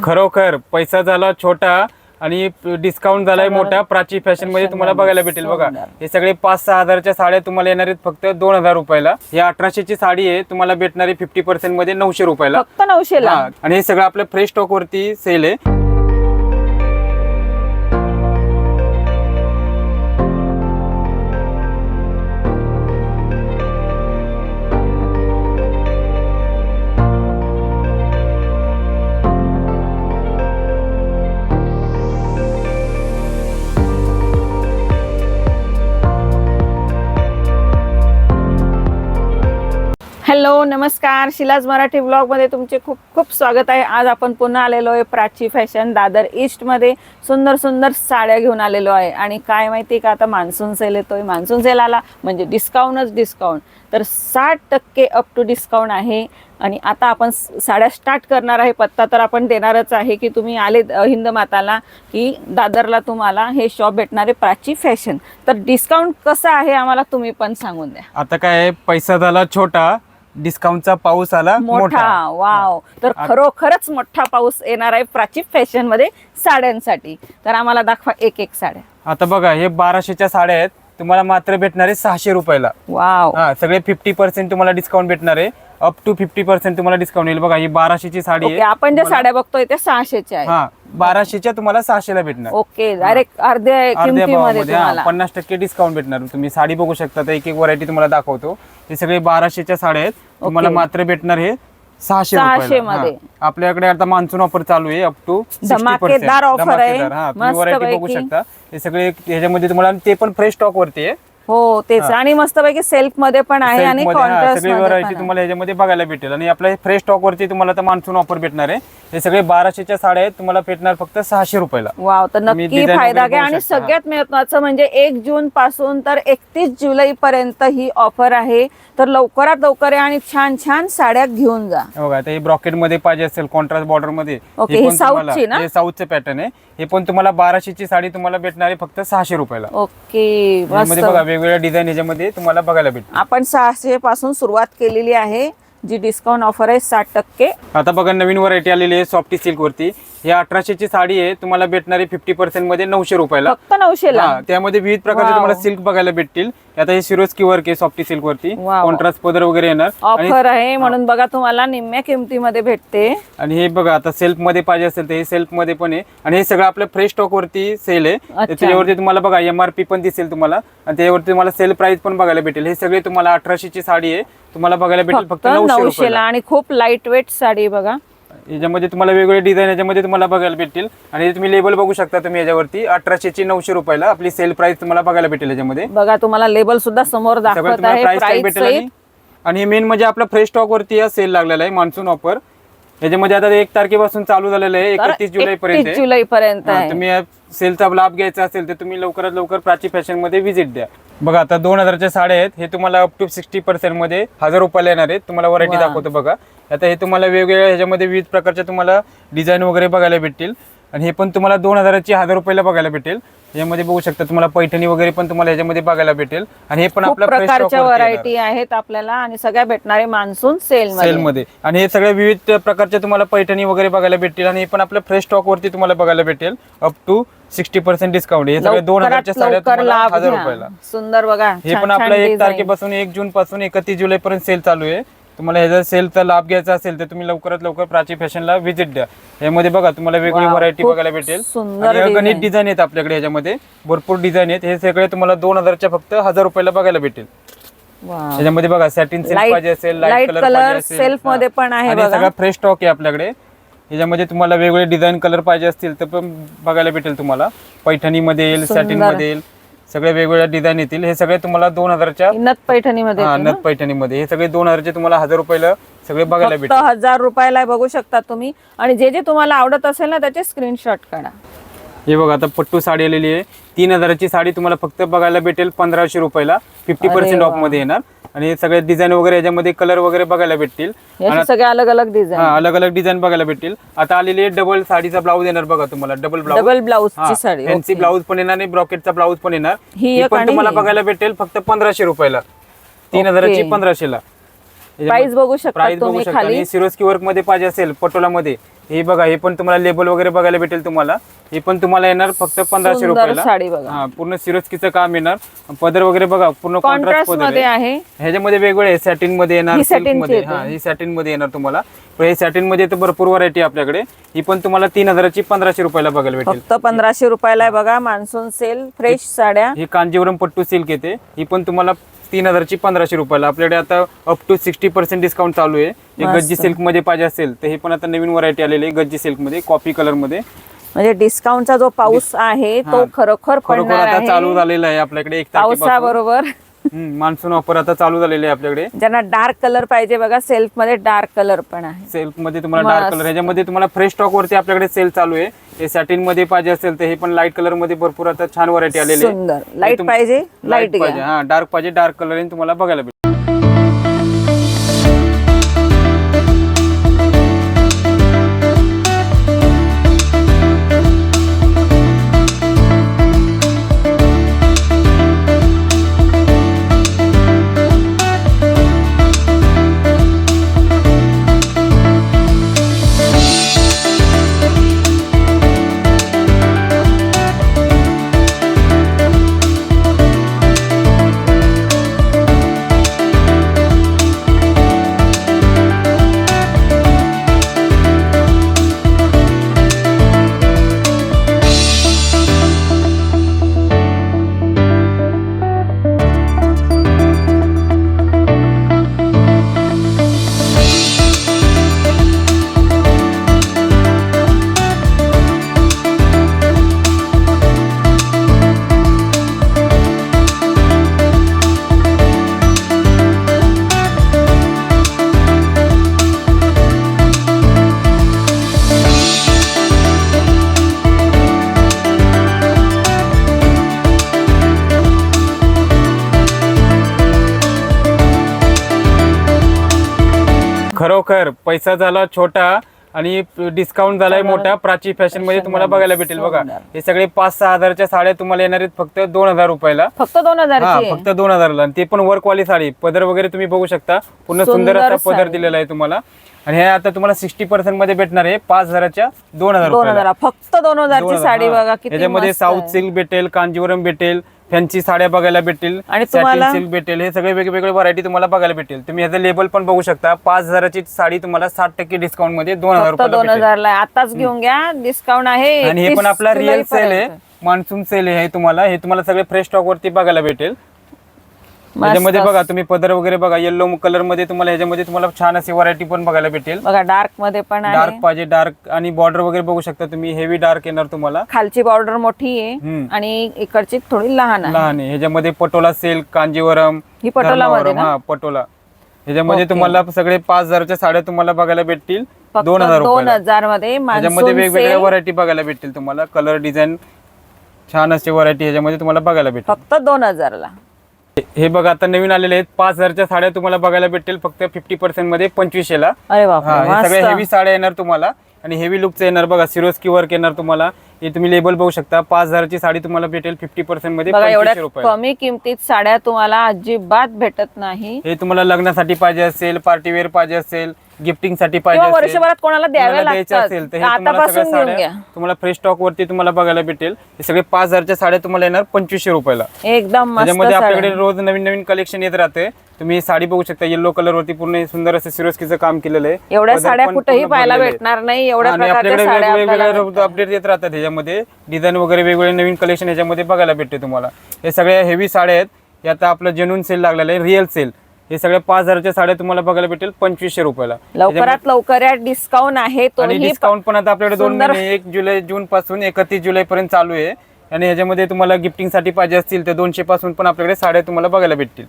खरोखर पैसा झाला छोटा आणि डिस्काउंट झालाय मोठा प्राची फॅशन मध्ये तुम्हाला बघायला भेटेल बघा। हे सगळे 5-6 हजारच्या साड्या तुम्हाला येणार आहेत फक्त 2000 रुपयाला। हे 1800 ची साडी आहे तुम्हाला भेटणारी 50% मध्ये 900 रुपयाला, फक्त 900 ला। आणि हे सगळं आपलं फ्रेश स्टॉक वरती सेल आहे। हॅलो नमस्कार, शिलाज मराठी ब्लॉग मध्ये तुमचे खूप खूप स्वागत आहे। आज आपण पुन्हा आलेलो आहे प्राची फॅशन दादर ईस्ट मध्ये। सुंदर सुंदर साड्या घेऊन आलेलो आहे आणि काय माहिती का, आता मान्सून सेल येतोय। मान्सून सेल आला म्हणजे डिस्काउंटच डिस्काउंट, तर 60% अप टू डिस्काउंट आहे। आणि आता आपण साड्या स्टार्ट करणार आहे। पत्ता तर आपण देणारच आहे की तुम्ही आले हिंद माताला की दादरला तुम्हाला हे शॉप भेटणार आहे प्राची फॅशन। तर डिस्काउंट कसं आहे आम्हाला तुम्ही पण सांगून द्या। आता काय पैसा झाला छोटा, डिस्काउंटचा पाऊस आला मोठा। वाव, तर खरोखरच मोठा पाऊस येणार आहे प्राची फॅशन मध्ये साड्यांसाठी। तर आम्हाला दाखवा एक एक साड्या। आता बघा हे 1200च्या साड्या आहेत तुम्हाला मात्र भेटणार आहे 600 रुपयाला। वाव, सगळे 50% तुम्हाला डिस्काउंट भेटणार आहे। अप टू 50% तुम्हाला डिस्काउंट येईल बघा। ही 1200ची साडी आहे। आपण ज्या साड्या बघतोय त्या 600च्या आहेत। 1200च्या तुम्हाला 600 ला भेटणार। ओके, डायरेक्ट अर्ध्या किमतीमध्ये तुम्हाला 50% डिस्काउंट भेटणार। तुम्ही साडी बघू शकता, तर एक एक व्हरायटी तुम्हाला दाखवतो। हे सगळे 1200च्या साड्या आहेत तुम्हाला मात्र भेटणार हे 600 रुपयाला। आपल्याकडे आता मान्सून ऑफर चालू आहे अप टू 60%। धमाकेदार ऑफर आहे। तुम्ही व्हरायटी बघू शकता। हे सगळे ह्याच्यामध्ये तुम्हाला, ते पण फ्रेश स्टॉक वरती आहे। हो तेच, आणि मस्तपैकी सेल्फ मध्ये पण आहे आणि कॉन्ट्रास्ट सगळी व्हरायटी तुम्हाला ह्याच्यामध्ये बघायला भेटेल। आणि आपल्या फ्रेश स्टॉक वरती तुम्हाला आता मान्सून ऑफर भेटणार आहे। हे सगळे 1200च्या साड्या आहेत तुम्हाला भेटणार फक्त 600 रुपयाला। वाव, तर नक्की फायदा घ्या। आणि सगळ्यात महत्त्वाचं म्हणजे 1 जून पासून तर 31 जुलै पर्यंत ही ऑफर आहे। तर लवकरात लवकर या आणि छान छान साड्या घेऊन जा। बघा, आता हे ब्रॉकेट मध्ये पाहिजे असेल कॉन्ट्रास्ट बॉर्डर मध्ये, हे साऊथची ना, हे साऊथचे पॅटर्न आहे। हे पण तुम्हाला 1200ची साडी तुम्हाला भेटणार आहे फक्त 600 रुपयाला। ओके, यामध्ये बघा वेगवेगळ्या डिझाईन ह्याच्यामध्ये तुम्हाला बघायला भेटेल। आपण 600 पासून सुरुवात केलेली आहे, जी डिस्काउंट ऑफर आहे 60%। आता बघा नवीन व्हरायटी आलेली आहे सॉफ्टी सिल्क वरती। ही 1800ची साडी आहे तुम्हाला भेटणारी 50% मध्ये 900 रुपयाला, फक्त 900 ला। त्यामध्ये विविध प्रकारचे तुम्हाला सिल्क बघायला भेटतील। आता हे सिरोस्की वर्क आहे सॉफ्टी सिल्क वरती, कॉन्ट्रास्ट पदर वगैरे येणार। ऑफर आहे म्हणून बघा तुम्हाला निम्म्या किमतीमध्ये भेटते। आणि हे बघा आता सेल्फ मध्ये पाहिजे असेल तर हे सेल्फ मध्ये पण आहे। आणि हे सगळं आपलं फ्रेश स्टॉक वरती सेल आहे। त्याच्यावरती तुम्हाला बघा MRP पण दिसेल तुम्हाला, आणि त्यावरती तुम्हाला सेल प्राइस पण बघायला भेटेल। हे सगळे तुम्हाला 1800ची साडी आहे तुम्हाला बघायला भेटेल फक्त 900 ला। आणि खूप लाईट वेट साडी बघा, याच्यामध्ये तुम्हाला वेगवेगळे डिझाईन याच्यामध्ये तुम्हाला बघायला भेटतील। आणि तुम्ही लेबल बघू शकता तुम्ही याच्यावरती 1800ची 900 रुपयाला आपली सेल प्राइस तुम्हाला बघायला भेटेल। याच्यामध्ये बघा तुम्हाला लेबल सुद्धा समोर दाखवत आहे, प्राइस सहित। आणि मेन म्हणजे आपला फ्रेश स्टॉक वरती सेल लागलेला आहे मान्सून ऑफर। याच्यामध्ये आता 1 तारखेपासून चालू झालेलं आहे 31 जुलै पर्यंत। तुम्ही सेलचा लाभ घ्यायचा असेल तर तुम्ही लवकरात लवकर प्राची फॅशन मध्ये व्हिजिट द्या। बघा आता 2000च्या साड्या आहेत, हे तुम्हाला अप टू 60% मध्ये 1000 रुपयाला येणार आहेत। तुम्हाला व्हरायटी दाखवतो बघा। आता हे तुम्हाला वेगवेगळ्या ह्याच्यामध्ये विविध प्रकारच्या तुम्हाला डिझाईन वगैरे बघायला भेटतील। आणि हे पण तुम्हाला 2000ची 1000 रुपयाला बघायला भेटेल। यामध्ये बघू शकता तुम्हाला पैठणी वगैरे पण तुम्हाला ह्याच्यामध्ये बघायला भेटेल। आणि हे पण आपल्या प्रकारच्या व्हरायटी आहेत आपल्याला, आणि सगळ्या भेटणारे मान्सून सेल मध्ये। आणि हे सगळ्या विविध प्रकारच्या तुम्हाला पैठणी वगैरे बघायला भेटतील। आणि हे पण आपल्या फ्रेश स्टॉक वरती तुम्हाला बघायला भेटेल अप टू 60% डिस्काउंट। हे सगळे 2000च्या साड्या तुम्हाला 1000 रुपयाला। सुंदर बघा, हे पण आपल्या 1 तारखेपासून 1 जून पासून 31 जुलै पर्यंत सेल चालू आहे। तुम्हाला ह्याचा सेलचा लाभ घ्यायचा असेल तर तुम्ही लवकरात लवकर प्राची फॅशनला व्हिजिट द्या। यामध्ये बघा तुम्हाला वेगवेगळी व्हरायटी बघायला भेटेल। गणित डिझाईन आहेत आपल्याकडे, ह्याच्यामध्ये भरपूर डिझाईन आहेत। हे सगळे तुम्हाला 2000च्या फक्त 1000 रुपयाला बघायला भेटेल। त्याच्यामध्ये बघा सॅटिन सिल्क पाहिजे असेल, लाईट कलर पाहिजे असेल, सेल्फ मध्ये पण आहे। सगळा फ्रेश स्टॉक आहे आपल्याकडे। याच्यामध्ये तुम्हाला वेगवेगळे डिझाईन कलर पाहिजे असतील तर पण बघायला भेटेल तुम्हाला। पैठणी मध्ये येईल, सॅटिन मध्ये येईल, सगळे वेगवेगळ्या डिझाईन येतील। हे सगळे तुम्हाला 2000च्या नथ पैठणीमध्ये, नथ पैठणीमध्ये हे सगळे 2000चे तुम्हाला 1000 रुपयाला सगळे बघायला भेटेल। 1000 रुपयाला बघू शकता तुम्ही। आणि जे जे तुम्हाला आवडत असेल ना त्याचे स्क्रीनशॉट काढा। हे बघा आता पट्टू साडी आलेली आहे। 3000ची साडी तुम्हाला फक्त बघायला भेटेल 1500 रुपयाला, 50% ऑफ मध्ये येणार। आणि हे सगळे डिझाईन वगैरे याच्यामध्ये कलर वगैरे बघायला भेटतील। सगळे अलग अलग डिझाईन, अलग अलग डिझाईन बघायला भेटतील। आता आलेली आहे डबल साडीचा ब्लाऊज येणार बघा तुम्हाला, डबल ब्लाऊजची साडी, फॅन्सी ब्लाऊज पण येणार आणि ब्रॉकेटचा ब्लाऊज पण येणार। ही पण तुम्हाला बघायला भेटेल फक्त 1500 रुपयाला, 3000ची 1500 ला। प्राइस बघू शकता तुम्ही खाली। सिरोस्की वर्क मध्ये पाहिजे असेल पटोला मध्ये हे बघा, हे पण तुम्हाला लेबल वगैरे बघायला भेटेल तुम्हाला. हे पण तुम्हाला येणार फक्त 1500 सुंदर रुपयाला. साडी बघा. हा, पूर्ण सिरोस्कीचं काम येणार. पदर वगैरे बघा, पूर्ण कॉन्ट्रास्ट पदर मध्ये आहे. ह्याच्यामध्ये वेगवेगळे सॅटिन मध्ये येणार, ही सिल्क satin ची मध्ये. येते. हा, ही सॅटिन मध्ये येणार तुम्हाला. पण हे सॅटिन मध्ये तर भरपूर व्हरायटी आपल्याकडे. ही पण तुम्हाला 3000ची 1500 रुपयाला बघायला भेटेल. फक्त 1500 रुपयाला आहे बघा. मान्सून सेल, फ्रेश साड्या. ही कांजीवरम पट्टू सिल्क येते. ही पण तुम्हाला 3000ची 1500 रुपयाला. आपल्याकडे आता अप टू 60% डिस्काउंट चालू आहे. हे गज्जी सिल्क मध्ये पाहिजे असेल तर हे पण आता नवीन व्हरायटी आलेली आहे गज्जी सिल्क मध्ये, कॉफी कलर मध्ये. म्हणजे डिस्काउंटचा जो पाऊस आहे तो खरोखर पडणार आता आहे. चालू झालेला आहे आपल्याकडे 1 पावसाबरोबर. मान्सून ऑफर आता चालू झालेले आहे आपल्याकडे. ज्यांना डार्क कलर पाहिजे बघा, सेल्फ मध्ये डार्क कलर पण आहे. सेल्फ मध्ये तुम्हाला डार्क कलर, ह्याच्यामध्ये तुम्हाला फ्रेश स्टॉक वरती आपल्याकडे सेल चालू आहे. हे सॅटिन मध्ये पाहिजे असेल तर हे पण लाईट कलर मध्ये भरपूर आता छान व्हरायटी आलेली आहे. सुंदर. लाईट पाहिजे लाईट पाहिजे, हा डार्क पाहिजे डार्क कलर तुम्हाला बघायला भेटेल. खरोखर पैसा झाला छोटा आणि डिस्काउंट झालाय मोठा. प्राची फॅशन मध्ये तुम्हाला बघायला भेटेल बघा. हे सगळे 5-6 हजारच्या साड्या तुम्हाला येणार आहेत फक्त 2000 रुपयाला. फक्त 2000 ची. फक्त 2000ला. आणि ते पण वर्क वाली साडी. पदर वगैरे तुम्ही बघू शकता, पूर्ण सुंदर असा पदर दिलेला आहे तुम्हाला. आणि हे आता तुम्हाला 60% मध्ये भेटणार आहे 5000च्या 2000 रुपयाला. फक्त 2000 ची साडी बघा किती. याच्यामध्ये साऊथ सिल्क भेटेल, कांजीवरम भेटेल, फॅन्सी साड्या बघायला भेटेल, आणि सॅटिन सिल्क भेटेल. हे सगळे वेगवेगळे व्हरायटी तुम्हाला बघायला भेटेल. तुम्ही ह्याचं लेबल पण बघू शकता. 5000ची साडी तुम्हाला 60% डिस्काउंट मध्ये 2000 रुपयाला 2000 ला. आताच घेऊन घ्या, डिस्काउंट आहे. आणि हे पण आपला रिअल सेल आहे, मान्सून सेल आहे. हे तुम्हाला सगळे फ्रेश स्टॉक वरती बघायला भेटेल. ह्याच्यामध्ये बघा तुम्ही पदर वगैरे बघा, येलो कलर मध्ये तुम्हाला ह्याच्यामध्ये तुम्हाला छान अशी व्हरायटी पण बघायला भेटेल बघा. डार्क मध्ये पण आहे. डार्क पाहिजे डार्क. आणि बॉर्डर वगैरे बघू शकता तुम्ही, हेवी डार्क येणार तुम्हाला. खालची बॉर्डर मोठी आहे आणि इकडची थोडी लहान आहे. ह्याच्यामध्ये पटोला सिल्क, कांजीवरम, ही पटोला मध्ये ना. हा पटोला. ह्याच्यामध्ये तुम्हाला सगळे 5000च्या साड्या तुम्हाला बघायला भेटतील 2000 मध्ये. ह्याच्यामध्ये वेगवेगळ्या व्हरायटी बघायला भेटतील तुम्हाला. कलर डिझाईन छान अशी व्हरायटी ह्याच्यामध्ये तुम्हाला बघायला भेटेल फक्त 2000 ला. हे बघा आता नवीन आलेले आहेत 5000च्या साड्या तुम्हाला बघायला भेटेल फक्त 50% मध्ये 2500 ला. अरे बापरे. हे सगळे हेवी साड्या येणार तुम्हाला. आणि हेवी लुकचं येणार बघा. सिरोस्की वर्क येणार तुम्हाला. हे तुम्ही लेबल बघू शकता. 5000ची साडी तुम्हाला भेटेल 50% मध्ये 2500 रुपये. कमी किमतीत साड्या तुम्हाला अजिबात भेटत नाही. हे तुम्हाला लग्नासाठी पाहिजे असेल, पार्टी वेअर पाहिजे असेल, गिफ्टिंग साठी पाहिजे असेल, वर्षभरात कोणाला द्यायला असेल तर हे तुम्हाला सगळ्या साड्या तुम्हाला फ्रेश स्टॉक वरती तुम्हाला बघायला भेटेल. हे सगळे 5000च्या साड्या तुम्हाला येणार 2500 रुपयाला. एकदम त्याच्यामध्ये आपल्याकडे रोज नवीन नवीन कलेक्शन येत राहते. तुम्ही साडी बघू शकता, येलो कलर वरती पूर्ण सुंदर असं सिरोस्कीचं काम केलेलं आहे. एवढ्या साड्या कुठेही पाहायला भेटणार नाही. एवढ्या आपल्याकडे वेगवेगळे अपडेट येत राहतात. ह्याच्यामध्ये डिझाईन वगैरे वेगवेगळे नवीन कलेक्शन ह्याच्यामध्ये बघायला भेटते तुम्हाला. हे सगळ्या हेवी साड्या आहेत. हे आता आपलं जेन्युइन सेल लागलेलं आहे, रिअल सेल. हे सगळ्या 5000च्या साड्या तुम्हाला बघायला भेटेल 2500 रुपयाला. लवकरात लवकर या डिस्काउंट आहे. आणि डिस्काउंट पण आता आपल्याकडे 2 महिने 1 जून पासून 31 जुलै पर्यंत चालू आहे. आणि ह्याच्यामध्ये तुम्हाला गिफ्टिंग साठी पाहिजे असतील तर 200 पासून पण आपल्याकडे साड्या तुम्हाला बघायला भेटतील.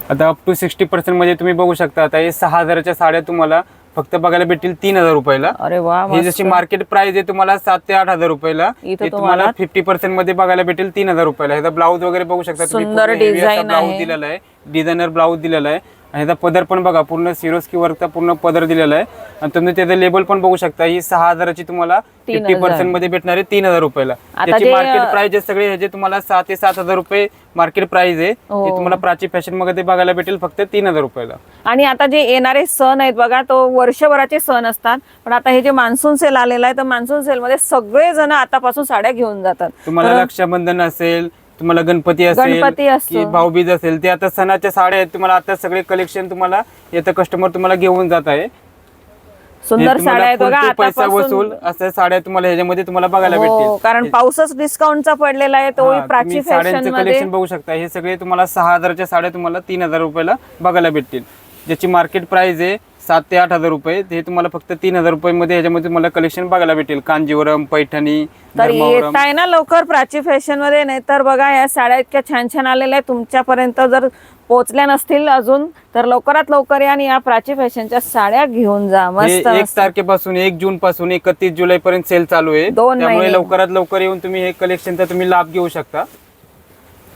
आता अप टू 60% मध्ये तुम्ही बघू शकता. आता हे 6000च्या साड्या तुम्हाला फक्त बघायला भेटतील 3000 रुपयाला. अरे वा. ही जशी मार्केट प्राइस आहे तुम्हाला 7 ते 8000 रुपयाला, हे तुम्हाला 50% मध्ये बघायला भेटेल 3000 रुपयाला. ह्याचा ब्लाऊज वगैरे बघू शकता तुम्ही. सुंदर डिझाईन ब्लाऊज दिलेला आहे, डिझायनर ब्लाऊज दिलेला आहे. आणि ह्याचा पदर पण बघा पूर्ण सिरोस्की वर्कचा पूर्ण पदर दिलेला आहे आणि तुम्ही त्याचं लेबल पण बघू शकता. ही 6,000ची तुम्हाला 50% मध्ये भेटणार आहे 3,000 रुपयाला. त्याची मार्केट प्राइस सगळे ह्याचे तुम्हाला 6 ते 7,000 रुपये मार्केट प्राइस आहे. हे तुम्हाला प्राची फॅशन मध्ये बघायला भेटेल फक्त 3,000 रुपयाला. आणि आता जे येणारे सण आहेत बघा, तो वर्षभराचे सण असतात, पण आता हे जे मान्सून सेल आलेला आहे तर मान्सून सेल मध्ये सगळे जण आतापासून साड्या घेऊन जातात. तुम्हाला रक्षाबंधन असेल, तुम्हाला गणपती असेल की भाऊबीज असेल, ते आता सणाच्या साड्या आहेत. तुम्हाला आता सगळे कलेक्शन तुम्हाला येतं कस्टमर तुम्हाला घेऊन जात आहे. सुंदर साड्या आहेत बघा, पैसा वसूल असं साड्या तुम्हाला ह्याच्यामध्ये तुम्हाला बघायला भेटतील. कारण पाऊसच डिस्काउंटचा पडलेला आहे. तो प्राची फॅशन कलेक्शन बघू शकता. हे सगळे तुम्हाला 6,000च्या साड्या तुम्हाला 3,000 रुपयाला बघायला भेटतील. ज्याची मार्केट प्राइस आहे 7 ते 8,000 रुपये, ते तुम्हाला फक्त 3,000 रुपये मध्ये ह्याच्यामध्ये तुम्हाला कलेक्शन बघायला भेटेल. कांजीवरम, पैठणी. तर येत आहे ना लवकर प्राची फॅशन मध्ये. नाही तर बघा या साड्या इतक्या छान छान आलेल्या आहेत, तुमच्यापर्यंत जर पोहोचल्या नसतील अजून तर लवकरात लवकर या आणि या प्राची फॅशनच्या साड्या घेऊन जा. मस्त. 1 तारखेपासून 1 जून पासून 31 जुलै पर्यंत सेल चालू आहे. त्यामुळे लवकरात लवकर येऊन तुम्ही हे कलेक्शनचा तुम्ही लाभ घेऊ शकता.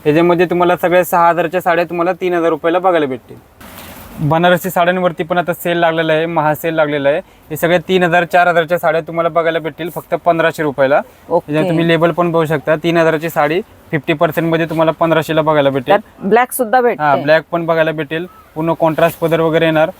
ह्याच्यामध्ये तुम्हाला सगळ्या 6,000च्या साड्या तुम्हाला 3,000 रुपयाला बघायला भेटतील. बनारसी साड्यांवरती पण आता सेल लागलेला आहे, महासेल लागलेला आहे. हे सगळ्या 3,000 4,000च्या साड्या तुम्हाला बघायला भेटतील फक्त 1,500 रुपयाला. त्याच्यात तुम्ही लेबल पण बघू शकता. 3,000ची साडी 50% मध्ये तुम्हाला 1,500ला बघायला भेटेल. ब्लॅक सुद्धा भेटेल. हा, ब्लॅक पण बघायला भेटेल. पूर्ण कॉन्ट्रास्ट पदर वगैरे येणार,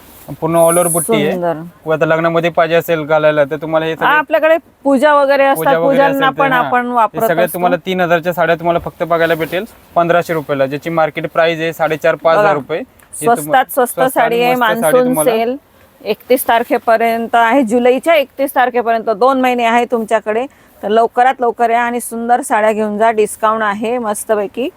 पूर्ण ऑल ओव्हर बुट्टी आहे. आता लग्नामध्ये पाहिजे असेल घालायला तर तुम्हाला हे आपल्याकडे पूजा वगैरे असतात, पूजांना पण आपण वापरतो. सगळ्या तुम्हाला 3,000च्या साड्या तुम्हाला फक्त बघायला भेटेल 1,500 रुपयाला. ज्याची मार्केट प्राइस आहे 4,500-5,000 रुपये. स्वस्तात स्वस्त साडी आहे. मान्सून सेल 31 तारखेपर्यंत आहे. जुलैच्या 31 तारखेपर्यंत 2 महिने आहे तुमच्याकडे. तर लवकरात लवकर या आणि सुंदर साड्या घेऊन जा. डिस्काउंट आहे मस्तपैकी.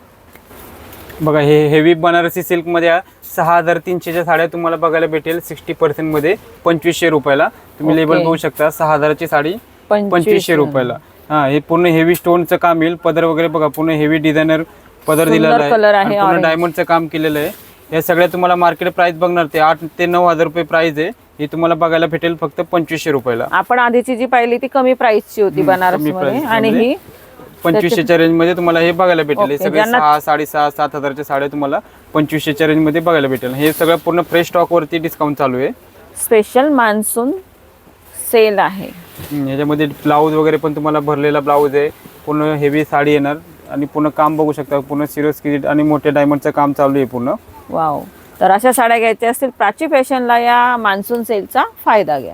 बघा हे हेवी बनारसी सिल्क मध्ये 6,300च्या साड्या तुम्हाला बघायला भेटेल 60% मध्ये 2,500 रुपयाला. तुम्ही लेबल बघू शकता. 6,000ची साडी 2,500 रुपयाला. हा, हे पूर्ण हेवी स्टोनचं काम येईल. पदर वगैरे बघा पूर्ण हेवी डिझायनर पदर दिलेला आहे. पूर्ण डायमंडचं काम केलेलं आहे. या सगळ्या तुम्हाला मार्केट प्राइस बघणार ते 8 ते 9,000 रुपये प्राइस आहे. हे तुम्हाला बघायला भेटेल फक्त 2,500 रुपयाला. आपण आधीची जी पाहिली ती कमी प्राइसची होती बनारसी मध्ये, आणि ही 2,500च्या रेंज मध्ये तुम्हाला हे बघायला भेटेल. हे सगळे 6, 6,500, 7,000च्या साड्या तुम्हाला 2,500च्या रेंज मध्ये बघायला भेटेल. हे सगळं पूर्ण फ्रेश स्टॉक वरती डिस्काउंट चालू आहे. स्पेशल मान्सून सेल आहे. ह्याच्यामध्ये ब्लाऊज वगैरे पण तुम्हाला भरलेला ब्लाऊज आहे. पूर्ण हेवी साडी येणार आणि पूर्ण काम बघू शकता. पूर्ण सिरोस्की आणि मोठे डायमंडचं काम चालू आहे पूर्ण. वाव. तर अशा साड्या घ्यायच्या असतील प्राची फॅशनला या मान्सून सेलचा फायदा घ्या.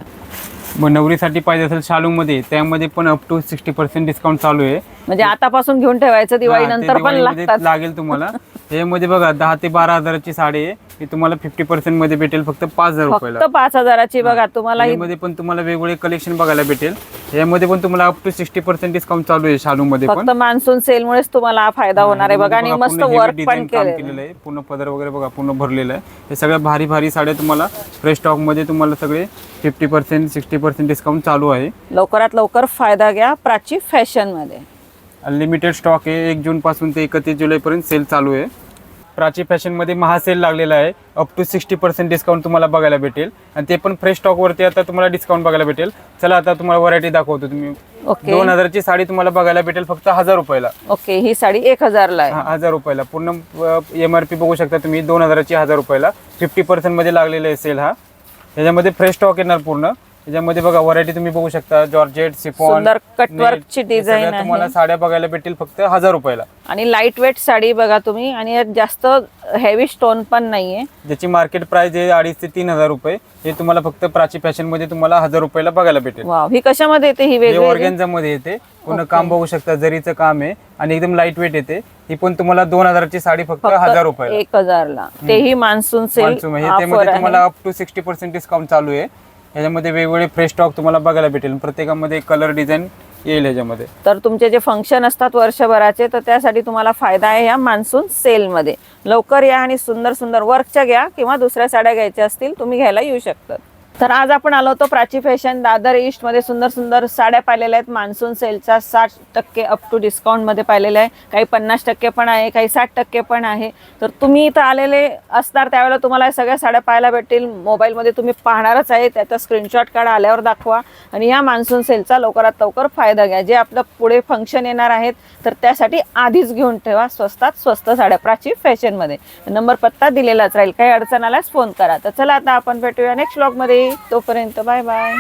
मग नवरीसाठी पाहिजे असेल शालू मध्ये, त्यामध्ये पण अप टू 60% डिस्काउंट चालू आहे. म्हणजे आतापासून घेऊन ठेवायचं, दिवाळी नंतर पण लागेल तुम्हाला. यामध्ये बघा 10 ते 12,000ची साडी आहे. ही तुम्हाला 50% मध्ये भेटेल फक्त 5,000 रुपयाला. फक्त 5,000ची बघा तुम्हाला. यामध्ये पण तुम्हाला वेगवेगळे कलेक्शन बघायला भेटेल. यामध्ये पण तुम्हाला अप टू 60% डिस्काउंट चालू आहे शालू मध्ये पण. फक्त मान्सून सेल मुळेच तुम्हाला हा फायदा होणार आहे बघा. आणि मस्त वर्क पण केलेलं आहे. पूर्ण पदर वगैरे बघा पूर्ण भरलेलं आहे. हे सगळ्या भारी भारी साड्या तुम्हाला फ्रेश स्टॉक मध्ये तुम्हाला सगळे 50% 60% डिस्काउंट चालू आहे. लवकरात लवकर फायदा घ्या प्राची फॅशन मध्ये. अनलिमिटेड स्टॉक आहे. 1 जून पासून ते 31 जुलै पर्यंत सेल चालू आहे. प्राची फॅशन मध्ये महासेल लागलेला आहे. अप टू 60% डिस्काउंट तुम्हाला बघायला भेटेल. आणि ते पण फ्रेश स्टॉक वरती आता तुम्हाला डिस्काउंट बघायला भेटेल. चला आता तुम्हाला व्हरायटी दाखवतो. तुम्ही 2,000ची साडी तुम्हाला बघायला भेटेल फक्त 1,000 रुपयाला. ओके. ही साडी 1,000ला आहे. 1,000 रुपयाला. पूर्ण MRP बघू शकता तुम्ही. 2,000ची 1,000 रुपयाला 50% मध्ये लागलेला आहे सेल हा. याच्यामध्ये फ्रेश स्टॉक येणार पूर्ण. याच्यामध्ये बघा व्हरायटी तुम्ही बघू शकता. जॉर्जेट, सिफॉन, सुंदर कटवर्कची डिझाइन आहे. तुम्हाला साड्या बघायला भेटेल फक्त 1,000 रुपयाला. आणि लाईट वेट साडी बघा तुम्ही. आणि यात जास्त हेवी स्टोन पण नाहीये. ज्याची मार्केट प्राइस आहे 2,500 ते 3,000 रुपये. हे तुम्हाला फक्त प्राची फॅशन मध्ये तुम्हाला 1,000 रुपयाला बघायला भेटेल. वाव. ही कशामध्ये येते? ही वेगळी ऑर्गेन्झा मध्ये येते. पूर्ण काम बघू शकता. जरीचं काम आहे आणि एकदम लाईट वेट येते. ही पण तुम्हाला 2,000ची साडी फक्त 1,000 रुपयाला. 1,000ला. तेही मान्सून सेल. त्यामध्ये तुम्हाला अप टू 60% डिस्काउंट चालू आहे. याच्यामध्ये वेगवेगळे फ्रेश स्टॉक तुम्हाला बघायला भेटेल. प्रत्येकामध्ये कलर डिझाईन येईल ह्याच्यामध्ये. तर तुमचे जे फंक्शन असतात वर्षभराचे, तर त्यासाठी तुम्हाला फायदा आहे या मान्सून सेल मध्ये. लवकर या आणि सुंदर सुंदर वर्कच्या घ्या किंवा दुसऱ्या साड्या घ्यायच्या असतील तुम्ही घ्यायला येऊ शकतात. तर आज आपण आलो होतो प्राची फॅशन दादर ईस्ट मध्ये. सुंदर सुंदर साड्या पाहिलेल्या आहेत. मान्सून सेलचा 60% अप टू डिस्काउंट मध्ये पाहिलेलं आहे. काही 50% पण आहे, काही 60% पण आहे. तर तुम्ही इथं आलेले असणार त्यावेळेला तुम्हाला या सगळ्या साड्या पाहायला भेटतील. मोबाईलमध्ये तुम्ही पाहणारच आहे, त्याचा स्क्रीनशॉट काढा, आल्यावर दाखवा आणि या मान्सून सेलचा लवकरात लवकर फायदा घ्या. जे आपलं पुढे फंक्शन येणार आहेत तर त्यासाठी आधीच घेऊन ठेवा स्वस्तात स्वस्त साड्या प्राची फॅशनमध्ये. नंबर पत्ता दिलेलाच राहील. काही अडचण आल्यास फोन करा. तर चला आता आपण भेटूया नेक्स्ट व्लॉगमध्ये. तोपर्यंत बाय बाय.